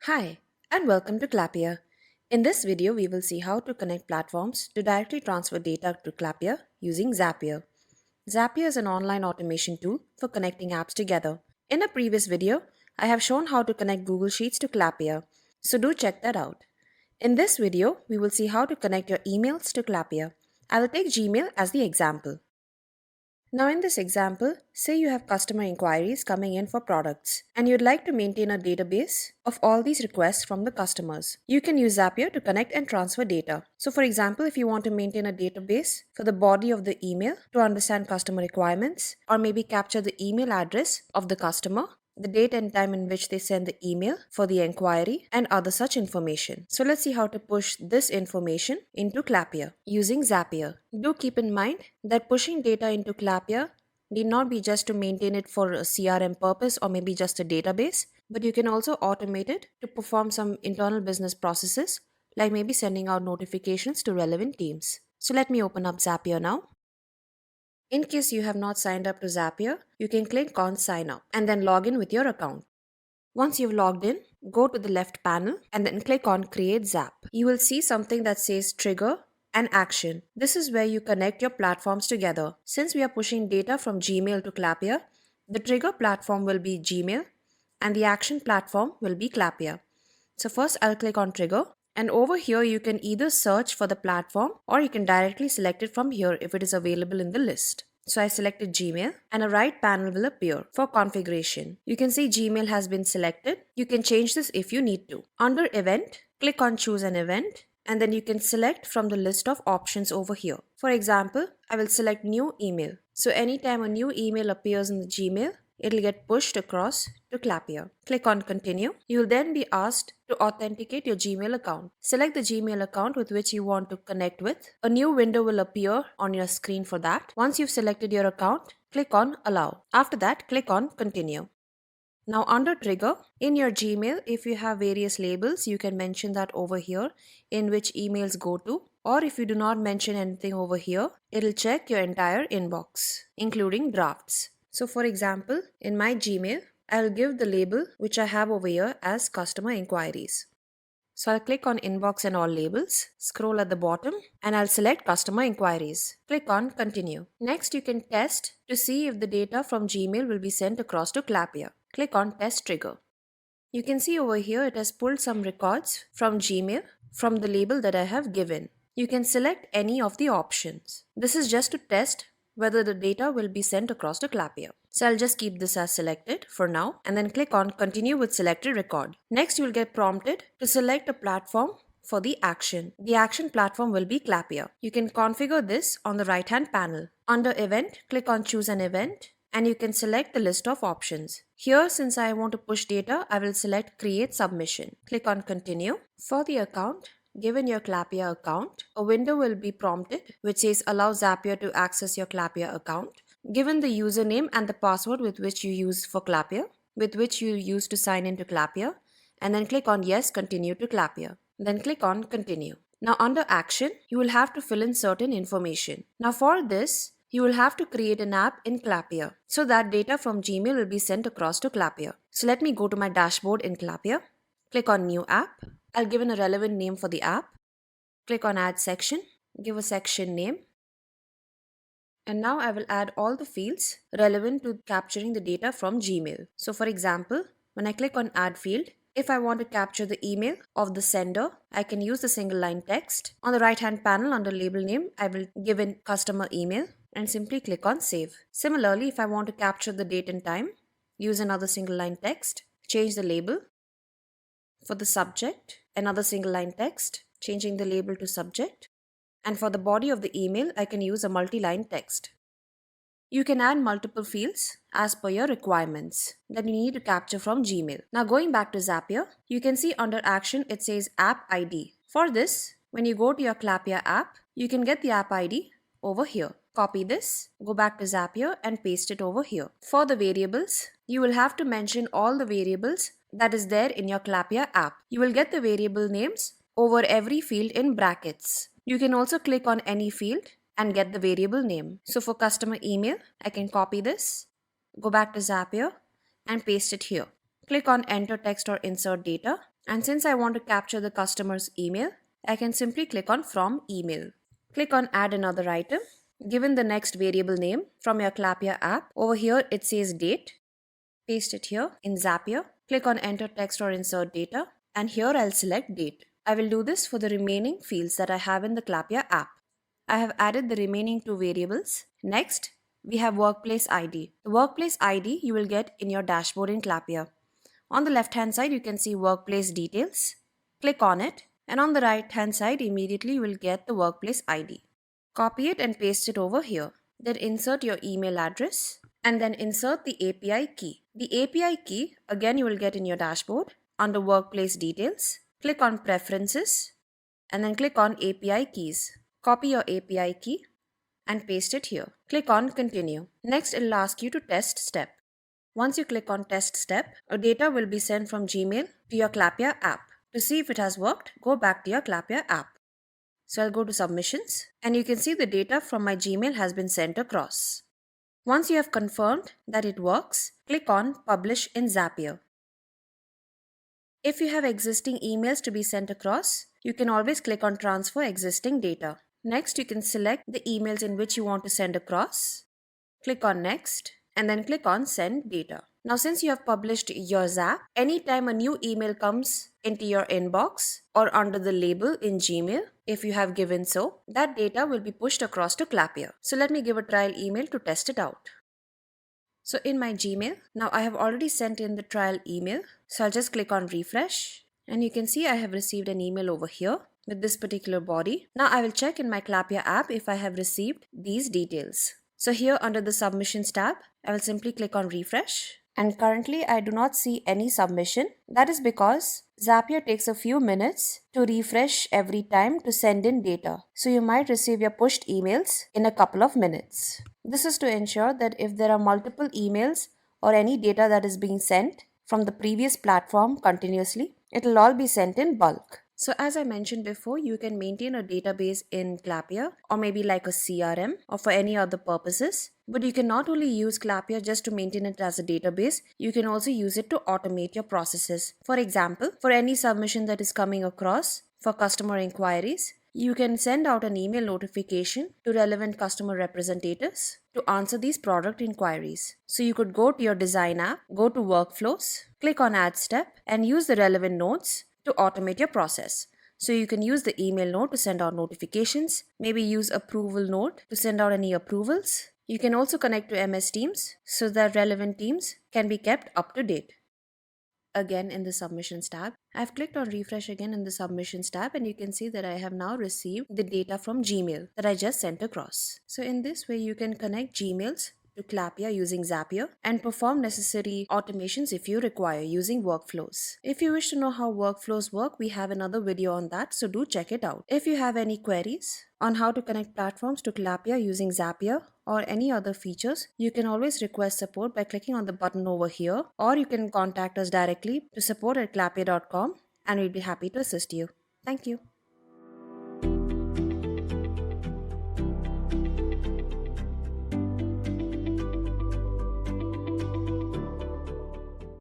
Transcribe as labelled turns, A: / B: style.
A: Hi, and welcome to Clappia. In this video, we will see how to connect platforms to directly transfer data to Clappia using Zapier. Zapier is an online automation tool for connecting apps together. In a previous video, I have shown how to connect Google Sheets to Clappia, so do check that out. In this video, we will see how to connect your emails to Clappia. I will take Gmail as the example. Now in this example, say you have customer inquiries coming in for products and you'd like to maintain a database of all these requests from the customers. You can use Zapier to connect and transfer data. So for example, if you want to maintain a database for the body of the email to understand customer requirements or maybe capture the email address of the customer, the date and time in which they send the email for the inquiry, and other such information. So let's see how to push this information into Clappia using Zapier. Do keep in mind that pushing data into Clappia need not be just to maintain it for a CRM purpose or maybe just a database, but you can also automate it to perform some internal business processes like maybe sending out notifications to relevant teams. So let me open up Zapier now. In case you have not signed up to Zapier, you can click on Sign Up and then log in with your account. Once you've logged in, go to the left panel and then click on Create Zap. You will see something that says Trigger and Action. This is where you connect your platforms together. Since we are pushing data from Gmail to Clappia, the trigger platform will be Gmail and the action platform will be Clappia. So first I'll click on Trigger, and over here you can either search for the platform or you can directly select it from here if it is available in the list. So I selected Gmail and a right panel will appear for configuration. You can see Gmail has been selected. You can change this if you need to. Under Event, click on Choose an Event and then you can select from the list of options over here. For example, I will select New Email. So anytime a new email appears in the Gmail, it'll get pushed across to Clappia. Click on Continue. You will then be asked to authenticate your Gmail account. Select the Gmail account with which you want to connect with. A new window will appear on your screen for that. Once you've selected your account, click on Allow. After that, click on Continue. Now under Trigger, in your Gmail, if you have various labels, you can mention that over here in which emails go to. Or if you do not mention anything over here, it'll check your entire inbox, including drafts. So for example, in my Gmail, I'll give the label which I have over here as customer inquiries. So I'll click on Inbox and All Labels, scroll at the bottom, and I'll select Customer Inquiries. Click on Continue. Next, you can test to see if the data from Gmail will be sent across to Clappia. Click on Test Trigger. You can see over here it has pulled some records from Gmail from the label that I have given. You can select any of the options. This is just to test whether the data will be sent across to Clappia. So I'll just keep this as selected for now and then click on Continue with Selected Record. Next, you will get prompted to select a platform for the action. The action platform will be Clappia. You can configure this on the right hand panel. Under Event, click on Choose an Event and you can select the list of options. Here, since I want to push data, I will select Create Submission. Click on Continue. For the account, given your Clappia account, a window will be prompted which says Allow Zapier to access your Clappia account. Given the username and the password with which you use for Clappia, with which you use to sign into Clappia, and then click on Yes, Continue to Clappia. Then click on Continue. Now under Action, you will have to fill in certain information. Now for this, you will have to create an app in Clappia so that data from Gmail will be sent across to Clappia. So let me go to my dashboard in Clappia. Click on New App. I'll give in a relevant name for the app. Click on Add Section. Give a section name. And now I will add all the fields relevant to capturing the data from Gmail. So for example, when I click on Add Field, if I want to capture the email of the sender, I can use the single line text. On the right hand panel under label name, I will give in customer email and simply click on Save. Similarly, if I want to capture the date and time, use another single line text, change the label. For the subject, another single line text, changing the label to subject. And for the body of the email, I can use a multi-line text. You can add multiple fields as per your requirements that you need to capture from Gmail. Now going back to Zapier, you can see under Action it says App ID. For this, when you go to your Clappia app, you can get the app ID over here. Copy this, go back to Zapier and paste it over here. For the variables, you will have to mention all the variables that is there in your Clappia app. You will get the variable names over every field in brackets. You can also click on any field and get the variable name. So for customer email, I can copy this, go back to Zapier and paste it here. Click on Enter Text or Insert Data And since I want to capture the customer's email, I can simply click on From Email. Click on Add another item. Given the next variable name from your Clappia app, over here it says date. Paste it here in Zapier. Click on Enter Text or Insert Data. And here I'll select Date. I will do this for the remaining fields that I have in the Clappia app. I have added the remaining two variables. Next, we have Workplace ID. The Workplace ID you will get in your dashboard in Clappia. On the left hand side, you can see Workplace Details. Click on it, and on the right hand side, immediately you will get the Workplace ID. Copy it and paste it over here. Then insert your email address and then insert the API key. The API key, again, you will get in your dashboard under Workplace Details. Click on Preferences and then click on API Keys. Copy your API key and paste it here. Click on Continue. Next, it will ask you to test step. Once you click on Test Step, a data will be sent from Gmail to your Clappia app. To see if it has worked, go back to your Clappia app. So I'll go to Submissions and you can see the data from my Gmail has been sent across. Once you have confirmed that it works, click on Publish in Zapier. If you have existing emails to be sent across, you can always click on Transfer Existing Data. Next, you can select the emails in which you want to send across. Click on Next and then click on Send Data. Now, since you have published your Zap, anytime a new email comes into your inbox or under the label in Gmail, if you have given so, that data will be pushed across to Clappia. So let me give a trial email to test it out. So in my Gmail, now I have already sent in the trial email. So I'll just click on Refresh and you can see I have received an email over here with this particular body. Now I will check in my Clappia app if I have received these details. So here under the Submissions tab, I will simply click on Refresh. And currently I do not see any submission. That is because Zapier takes a few minutes to refresh every time to send in data. So you might receive your pushed emails in a couple of minutes. This is to ensure that if there are multiple emails or any data that is being sent from the previous platform continuously, it will all be sent in bulk. So as I mentioned before, you can maintain a database in Clappia or maybe like a CRM or for any other purposes. But you can not only use Clappia just to maintain it as a database, you can also use it to automate your processes. For example, for any submission that is coming across for customer inquiries, you can send out an email notification to relevant customer representatives to answer these product inquiries. So you could go to your design app, go to workflows, click on add step and use the relevant nodes to automate your process. So you can use the email node to send out notifications, maybe use approval node to send out any approvals. You can also connect to MS Teams so that relevant teams can be kept up to date. Again in the Submissions tab, I've clicked on Refresh again in the Submissions tab and you can see that I have now received the data from Gmail that I just sent across. So in this way you can connect Gmails to Clappia using Zapier and perform necessary automations if you require using workflows. If you wish to know how workflows work, we have another video on that, so do check it out. If you have any queries on how to connect platforms to Clappia using Zapier or any other features, you can always request support by clicking on the button over here, or you can contact us directly to support@clappia.com and we'll be happy to assist you. Thank you.